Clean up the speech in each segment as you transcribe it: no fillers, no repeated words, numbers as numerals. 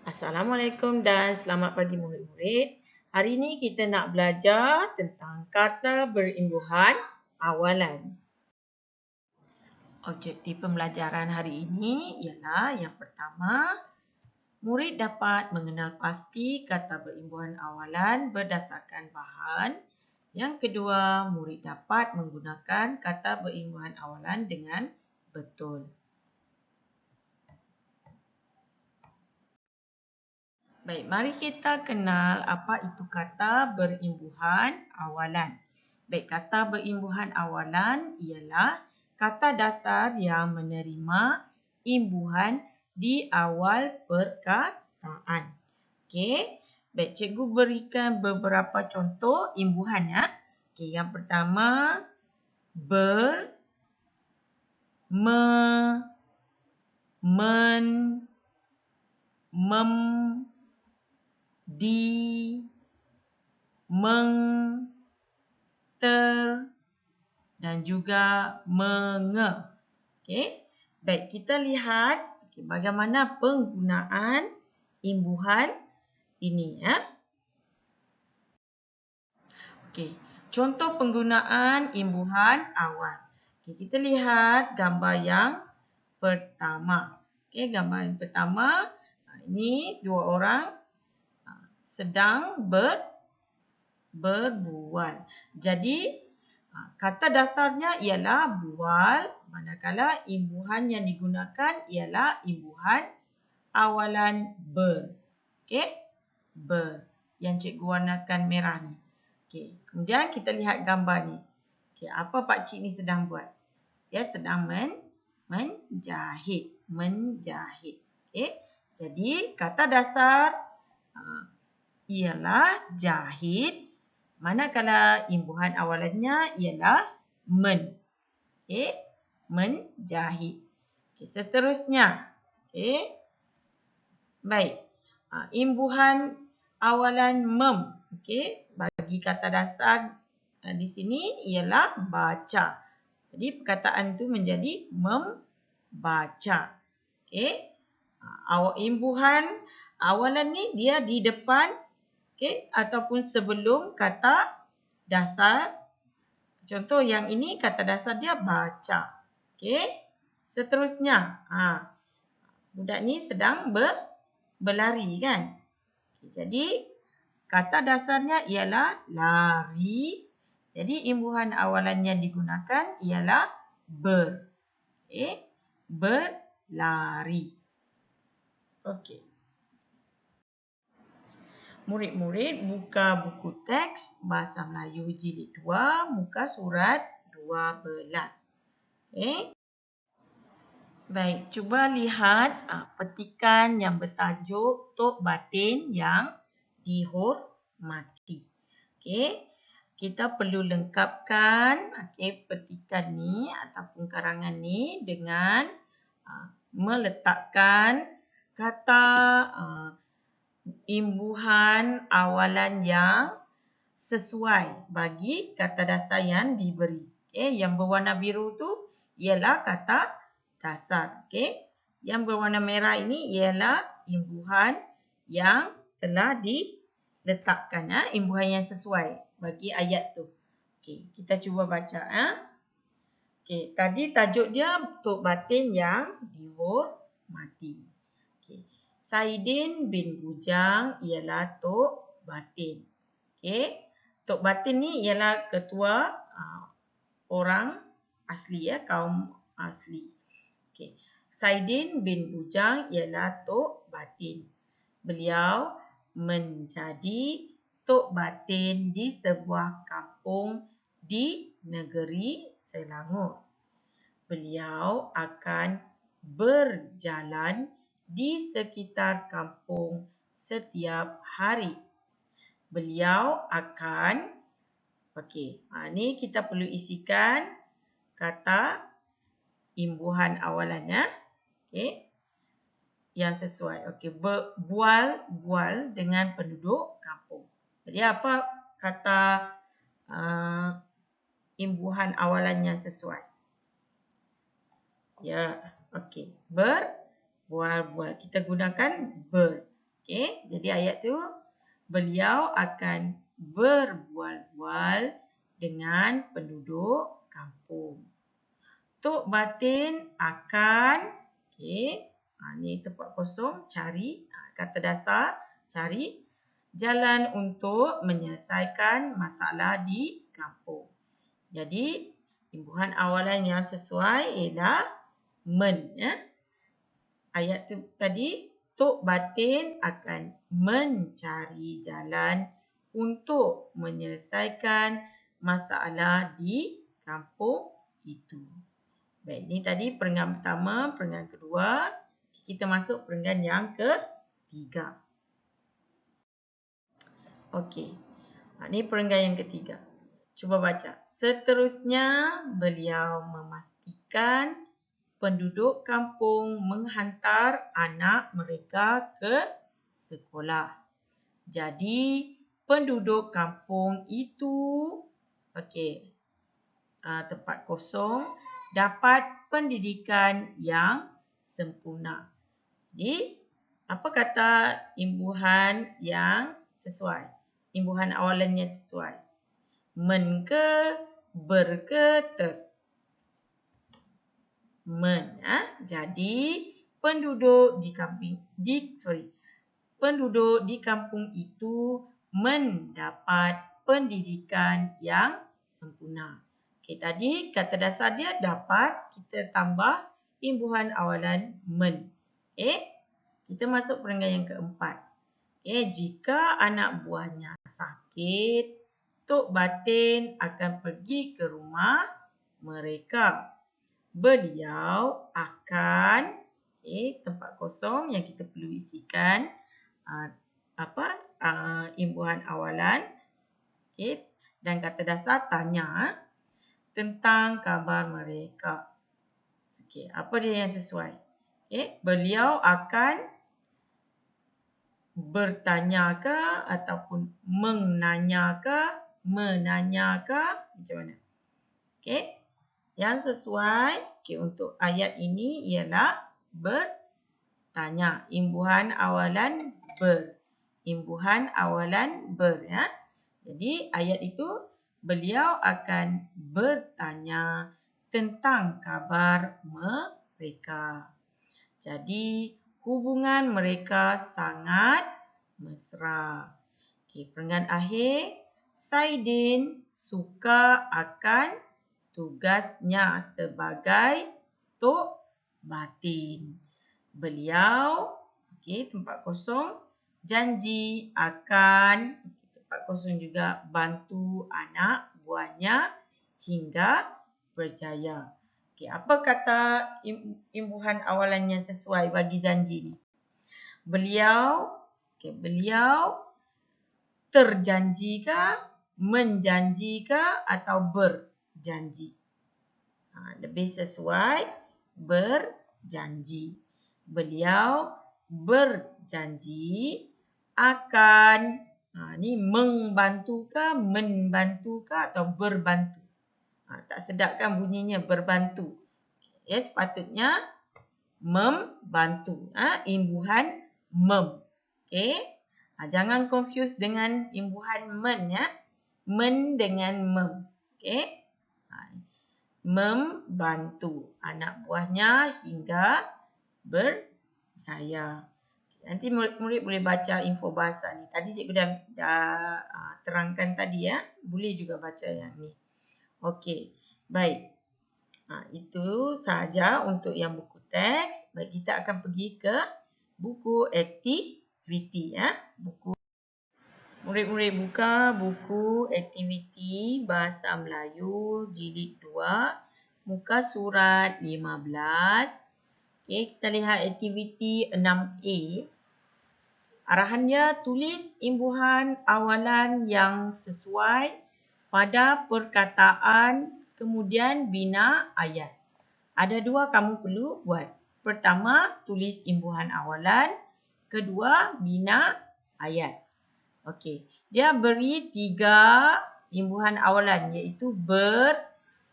Assalamualaikum dan selamat pagi murid-murid. Hari ini kita nak belajar tentang kata berimbuhan awalan. Objektif pembelajaran hari ini ialah yang pertama, murid dapat mengenal pasti kata berimbuhan awalan berdasarkan bahan. Yang kedua, murid dapat menggunakan kata berimbuhan awalan dengan betul. Baik, mari kita kenal apa itu kata berimbuhan awalan. Baik, kata berimbuhan awalan ialah kata dasar yang menerima imbuhan di awal perkataan. Okey. Baik, cikgu berikan beberapa contoh imbuhan ya. Okey, yang pertama ber, me, men, mem, di, meng, ter dan juga menge. Okey. Baik, kita lihat bagaimana penggunaan imbuhan ini ya. Okey. Contoh penggunaan imbuhan awal. Okey, kita lihat gambar yang pertama. Okey, gambar yang pertama, ini dua orang sedang berbual. Jadi, kata dasarnya ialah bual, manakala imbuhan yang digunakan ialah imbuhan awalan ber. Okey? Ber. Yang cikgu warnakan merah ni. Okey. Kemudian kita lihat gambar ni. Okey, apa pak cik ni sedang buat? Dia sedang menjahit. Menjahit. Okey? Jadi, kata dasar ialah jahit, manakala imbuhan awalannya ialah men. Okey, menjahit. Okey, seterusnya. Okey. Baik. Imbuhan awalan mem. Okey, bagi kata dasar di sini ialah baca. Jadi perkataan itu menjadi membaca. Okey. Imbuhan awalan ni dia di depan, okey, ataupun sebelum kata dasar. Contoh yang ini kata dasar dia baca. Okey. Seterusnya, budak ni sedang berlari kan. Okay, jadi kata dasarnya ialah lari. Jadi imbuhan awalan yang digunakan ialah ber. Okey. Berlari. Okey. Murid-murid buka buku teks Bahasa Melayu Jilid 2, muka surat 12. Okey. Baik, cuba lihat petikan yang bertajuk Tok Batin yang dihormati. Okey. Kita perlu lengkapkan petikan ni ataupun karangan ni dengan meletakkan kata imbuhan awalan yang sesuai bagi kata dasar yang diberi. Okey, yang berwarna biru tu ialah kata dasar. Okey. Yang berwarna merah ini ialah imbuhan yang telah diletakkan, imbuhan yang sesuai bagi ayat tu. Okey, kita cuba baca. Okey, tadi tajuk dia Tok Batin yang dihormati. Okey. Saidin bin Bujang ialah Tok Batin. Okey. Tok Batin ni ialah ketua orang asli ya, kaum asli. Okey. Saidin bin Bujang ialah Tok Batin. Beliau menjadi Tok Batin di sebuah kampung di negeri Selangor. Beliau akan berjalan di sekitar kampung setiap hari. Beliau akan, okey, ni kita perlu isikan kata imbuhan awalannya. Okey. Yang sesuai. Okey, bual dengan penduduk kampung. Jadi apa kata imbuhan awalan yang sesuai? Ya, okey. Bual. Kita gunakan ber. Okey, jadi ayat tu beliau akan berbual-bual dengan penduduk kampung. Tok Batin akan, okey, ni tempat kosong, cari, kata dasar, cari jalan untuk menyelesaikan masalah di kampung. Jadi, imbuhan awalan yang sesuai ialah men. Ayat tu tadi, Tok Batin akan mencari jalan untuk menyelesaikan masalah di kampung itu. Baik, ni tadi perenggan pertama, perenggan kedua. Kita masuk perenggan yang ketiga. Okey. Ni perenggan yang ketiga. Cuba baca. Seterusnya, beliau memastikan penduduk kampung menghantar anak mereka ke sekolah. Jadi, penduduk kampung itu, okey, tempat kosong, dapat pendidikan yang sempurna. Jadi, apa kata imbuhan yang sesuai? Imbuhan awalannya sesuai. Men ke, ber ke, ter. Men. Jadi, penduduk di kampung itu mendapat pendidikan yang sempurna. Okey, tadi kata dasar dia dapat, kita tambah imbuhan awalan men. Kita masuk perenggan yang keempat. Jika anak buahnya sakit, Tok Batin akan pergi ke rumah mereka. Beliau akan, tempat kosong yang kita perlu isikan imbuhan awalan, dan kata dasar tanya tentang kabar mereka. Apa dia yang sesuai? Beliau akan bertanya ke ataupun menanya ke, macam mana? Yang sesuai untuk ayat ini ialah bertanya. Imbuhan awalan ber. Imbuhan awalan ber. Jadi ayat itu beliau akan bertanya tentang kabar mereka. Jadi hubungan mereka sangat mesra. Perenggan akhir, Saidin suka akan tugasnya sebagai Tok Batin. Beliau, tempat kosong, janji akan, tempat kosong juga, bantu anak buahnya hingga berjaya. Apa kata imbuhan awalan yang sesuai bagi janji ni? Beliau terjanjikah, menjanjikah atau berjanji? Lebih sesuai berjanji. Beliau berjanji akan, ni membantukah, membantukah atau berbantu? Tak sedap kan bunyinya berbantu. Sepatutnya membantu. Imbuhan mem. Jangan confuse dengan imbuhan men. Men dengan mem. Membantu anak buahnya hingga berjaya. Nanti murid boleh baca info bahasa ni. Tadi cikgu dah terangkan tadi ya. Boleh juga baca yang ni. Okey, baik. Itu sahaja untuk yang buku teks. Baik, kita akan pergi ke buku aktiviti ya. Murid-murid buka buku aktiviti Bahasa Melayu Jilid 2, muka surat 15. Kita lihat aktiviti 6A. Arahannya tulis imbuhan awalan yang sesuai pada perkataan, kemudian bina ayat. Ada dua kamu perlu buat. Pertama, tulis imbuhan awalan. Kedua, bina ayat. Okey, dia beri 3 imbuhan awalan iaitu ber,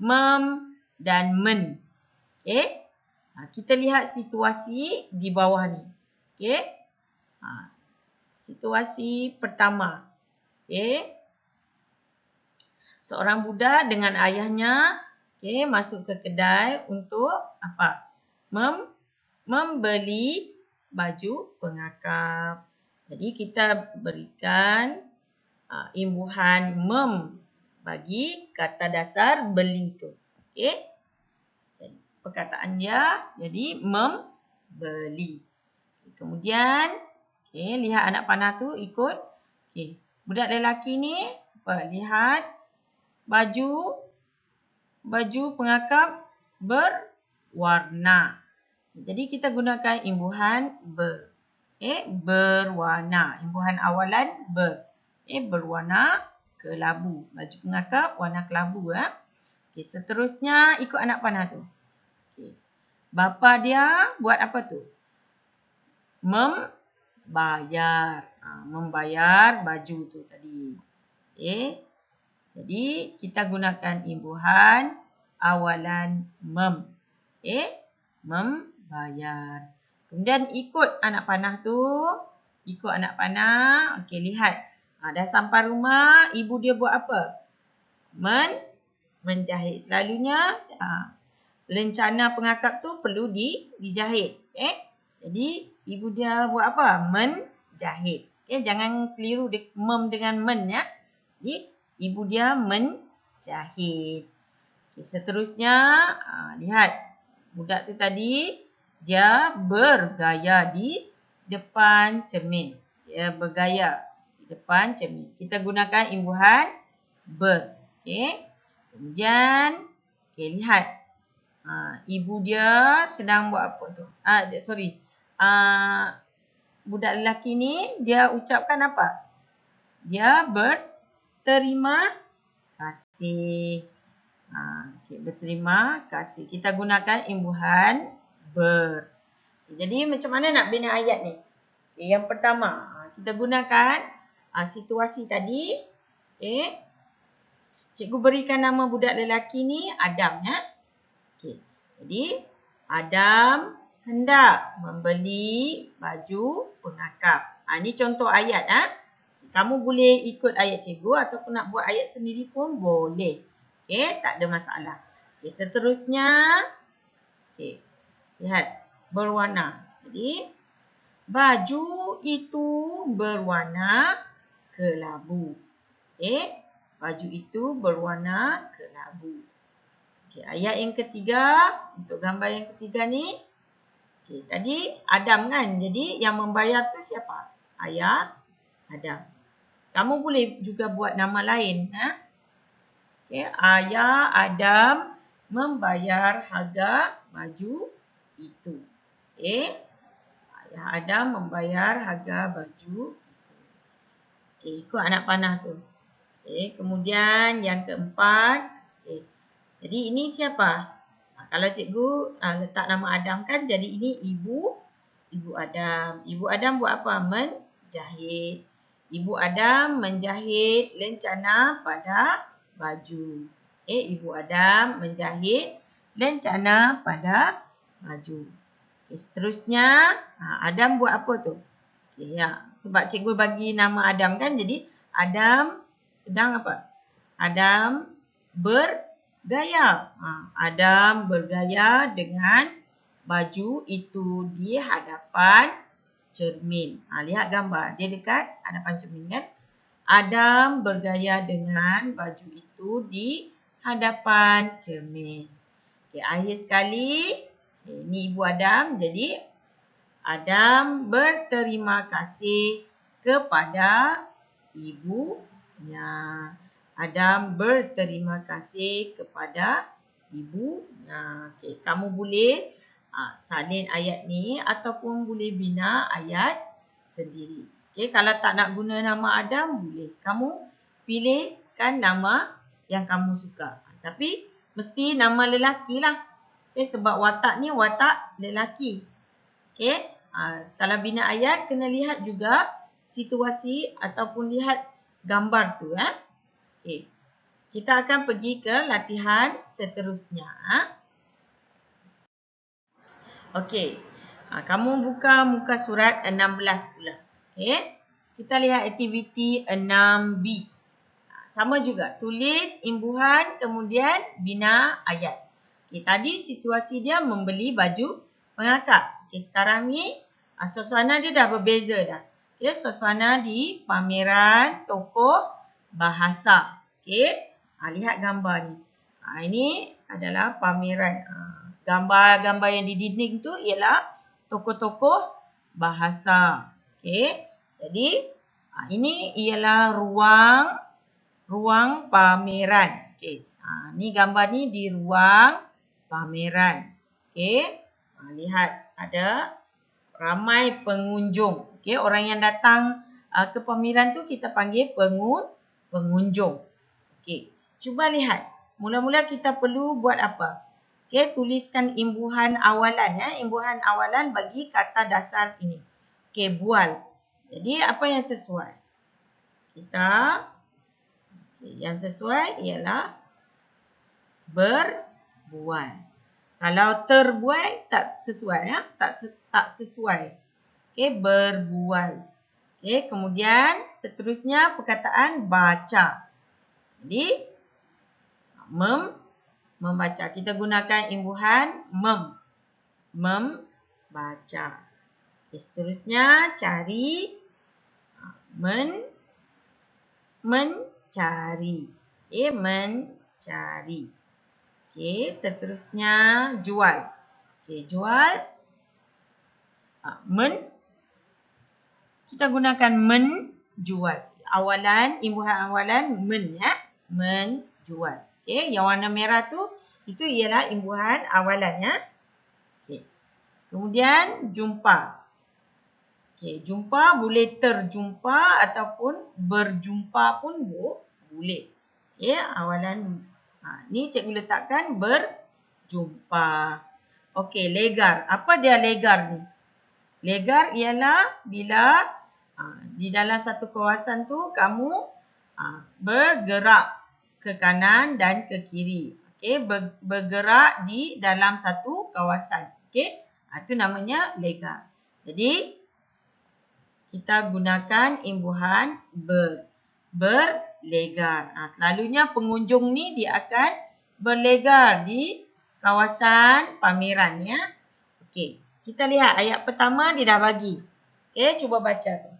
mem dan men. Kita lihat situasi di bawah ni. situasi pertama. Okey. Seorang budak dengan ayahnya masuk ke kedai untuk apa? Membeli baju pengakap. Jadi kita berikan imbuhan bagi kata dasar beli tu. Okey. Perkataan dia jadi membeli. Kemudian lihat anak panah tu ikut. Budak lelaki ni lihat baju pengakap berwarna. Jadi kita gunakan imbuhan ber. Berwarna. Imbuhan awalan ber. Berwarna kelabu. Baju pengakap warna kelabu. Seterusnya ikut anak panah tu. Bapa dia buat apa tu? Membayar. Membayar baju tu tadi. Jadi kita gunakan imbuhan awalan mem. Membayar. Kemudian ikut anak panah tu. Ikut anak panah. Okey, lihat. Dah sampai rumah, ibu dia buat apa? Menjahit. Selalunya lencana pengakap tu perlu dijahit. Jadi ibu dia buat apa? Menjahit. Jangan keliru mem dengan men ya. Jadi ibu dia menjahit. Seterusnya lihat budak tu tadi dia bergaya di depan cermin. Dia bergaya di depan cermin. Kita gunakan imbuhan ber. Kemudian lihat ibu dia sedang buat apa tu? Budak lelaki ni dia ucapkan apa? Dia berterima kasih. Berterima kasih. Kita gunakan imbuhan ber. Jadi macam mana nak bina ayat ni? Yang pertama, kita gunakan situasi tadi. Cikgu berikan nama budak lelaki ni Adam ya. Jadi Adam hendak membeli baju pengakap. Ini contoh ayat. Kamu boleh ikut ayat cikgu ataupun nak buat ayat sendiri pun boleh. Tak ada masalah. Seterusnya. Lihat. Berwarna. Jadi. Baju itu berwarna kelabu. Baju itu berwarna kelabu. Ayat yang ketiga. Untuk gambar yang ketiga ni. Tadi Adam kan. Jadi yang membayar tu siapa? Ayah Adam. Kamu boleh juga buat nama lain. Ayah Adam membayar harga baju itu. Ayah Adam membayar harga baju itu. Ikut anak panah tu. Kemudian yang keempat. Jadi ini siapa? Kalau cikgu letak nama Adam kan. Jadi ini ibu Adam. Ibu Adam buat apa? Menjahit. Ibu Adam menjahit lencana pada baju. Ibu Adam menjahit lencana pada baju. Seterusnya, Adam buat apa tu? Sebab cikgu bagi nama Adam kan. Jadi, Adam sedang apa? Adam bergaya. Adam bergaya dengan baju itu di hadapan cermin. Lihat gambar. Dia dekat hadapan cermin kan. Adam bergaya dengan baju itu di hadapan cermin. Akhir sekali. Ini ibu Adam. Jadi Adam berterima kasih kepada ibunya. Adam berterima kasih kepada ibunya. Kamu boleh salin ayat ni ataupun boleh bina ayat sendiri. Kalau tak nak guna nama Adam, boleh. Kamu pilihkan nama yang kamu suka. Tapi mesti nama lelaki lah. Sebab watak ni watak lelaki. Kalau bina ayat, kena lihat juga situasi ataupun lihat gambar tu. Kita akan pergi ke latihan seterusnya. Kamu buka muka surat 16 pula. Kita lihat aktiviti 6B. Sama juga, tulis imbuhan kemudian bina ayat. Okay, tadi situasi dia membeli baju pengakak. Okay, sekarang ni suasana dia dah berbeza dah. Okay, suasana di pameran tokoh bahasa. Okay, lihat gambar ni. Ini adalah pameran. Gambar-gambar yang di dinding tu ialah tokoh-tokoh bahasa. Okay, jadi ini ialah ruang pameran. Okay, ni gambar ni di ruang pameran. Okay, lihat ada ramai pengunjung. Okay, orang yang datang ke pameran tu kita panggil pengunjung. Okay, cuba lihat. Mula-mula kita perlu buat apa? Okay, tuliskan imbuhan awalan. Imbuhan awalan bagi kata dasar ini. Okay, bual. Jadi apa yang sesuai? Yang sesuai ialah berbual. Kalau terbuai tak sesuai. Tak sesuai. Okay, berbual. Okay, kemudian seterusnya perkataan baca. Jadi membaca. Kita gunakan imbuhan membaca. Okay, seterusnya cari, mencari. Okay, mencari. Okay, seterusnya jual. Okay, jual. Kita gunakan menjual. Imbuhan awalan menjual. Okay, yang warna merah tu, itu ialah imbuhan awalan. Okay. Kemudian jumpa. Okay, jumpa boleh terjumpa ataupun berjumpa pun boleh. Okay, awalan. Ni cikgu letakkan berjumpa. Okay, legar. Apa dia legar ni? Legar ialah bila di dalam satu kawasan tu kamu bergerak ke kanan dan ke kiri. Okay, bergerak di dalam satu kawasan. Okay, itu namanya legar. Jadi, kita gunakan imbuhan berlegar. Selalunya pengunjung ni dia akan berlegar di kawasan pameran. Okey, kita lihat ayat pertama dia dah bagi. Okey, cuba baca.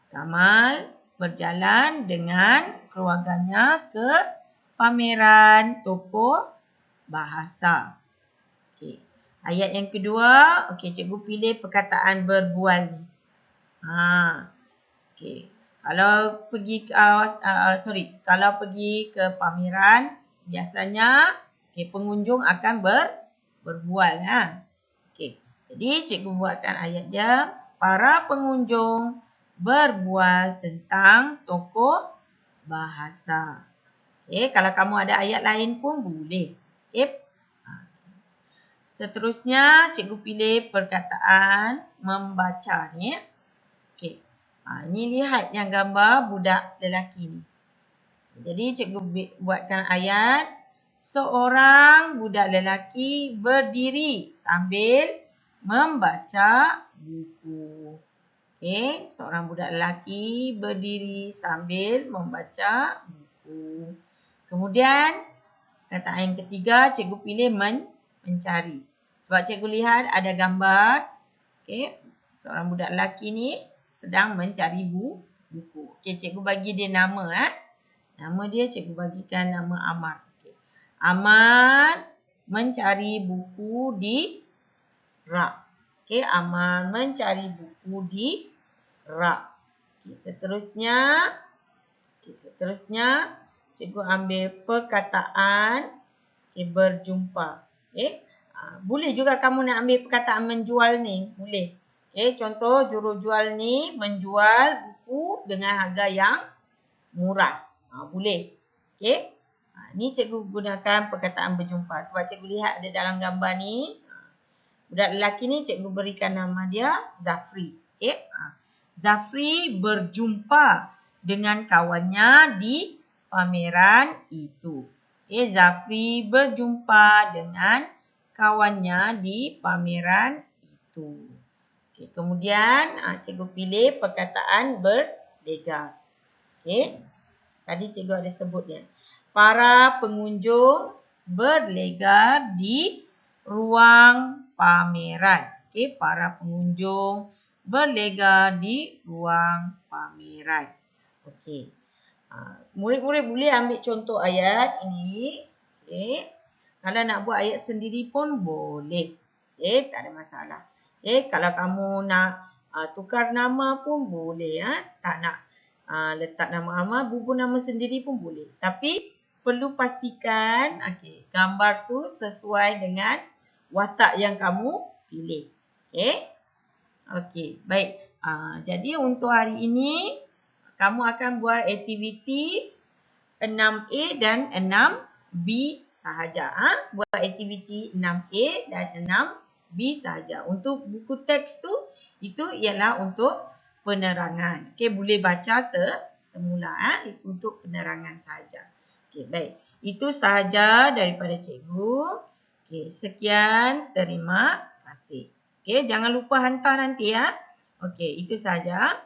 Kamal berjalan dengan keluarganya ke pameran tokoh bahasa. Okey, ayat yang kedua, okey, cikgu pilih perkataan berbual ni. Okey. Kalau pergi ke pameran, biasanya pengunjung akan berbual. Okey. Jadi cikgu buatkan ayat dia. Para pengunjung berbual tentang tokoh bahasa. Okey, kalau kamu ada ayat lain pun boleh. Okey. Seterusnya cikgu pilih perkataan membaca ni. Okey. Ni lihat yang gambar budak lelaki ni. Jadi cikgu buatkan ayat. Seorang budak lelaki berdiri sambil membaca buku. Okey, seorang budak lelaki berdiri sambil membaca buku. Kemudian perkataan yang ketiga cikgu pilih mencari. Sebab cikgu lihat ada gambar. Okey, seorang budak lelaki ni sedang mencari buku. Okey, cikgu bagi dia nama. Nama dia cikgu bagikan nama Amar. Okay. Amar mencari buku di rak. Okey, Amar mencari buku di rak. Okay, seterusnya cikgu ambil perkataan berjumpa. Okay. Boleh juga kamu nak ambil perkataan menjual ni. Boleh. Okay, contoh jurujual ni menjual buku dengan harga yang murah. Boleh. Okey. Ni cikgu gunakan perkataan berjumpa. Sebab cikgu lihat ada dalam gambar ni. Budak lelaki ni cikgu berikan nama dia Zafri. Okey. Zafri berjumpa dengan kawannya di pameran itu. Okey. Zafri berjumpa dengan kawannya di pameran itu. Okey, kemudian cikgu pilih perkataan berlega. Okey. Tadi cikgu ada sebut dia. Para pengunjung berlega di ruang pameran. Okey, para pengunjung berlega di ruang pameran. Okey. Murid-murid boleh ambil contoh ayat ini. Okey. Kalau nak buat ayat sendiri pun boleh. Okey, tak ada masalah. Okey, kalau kamu nak tukar nama pun boleh. Tak nak letak nama amal, bubuh nama sendiri pun boleh. Tapi perlu pastikan gambar tu sesuai dengan watak yang kamu pilih. Okey. Okey, baik. Jadi untuk hari ini kamu akan buat aktiviti 6A dan 6B sahaja. Buat aktiviti 6A dan 6B sahaja. Untuk buku teks tu, itu ialah untuk penerangan. Okey, boleh baca semula. Itu untuk penerangan sahaja. Okey, baik. Itu sahaja daripada cikgu. Okey, sekian. Terima kasih. Okey, jangan lupa hantar nanti. Okey, itu sahaja.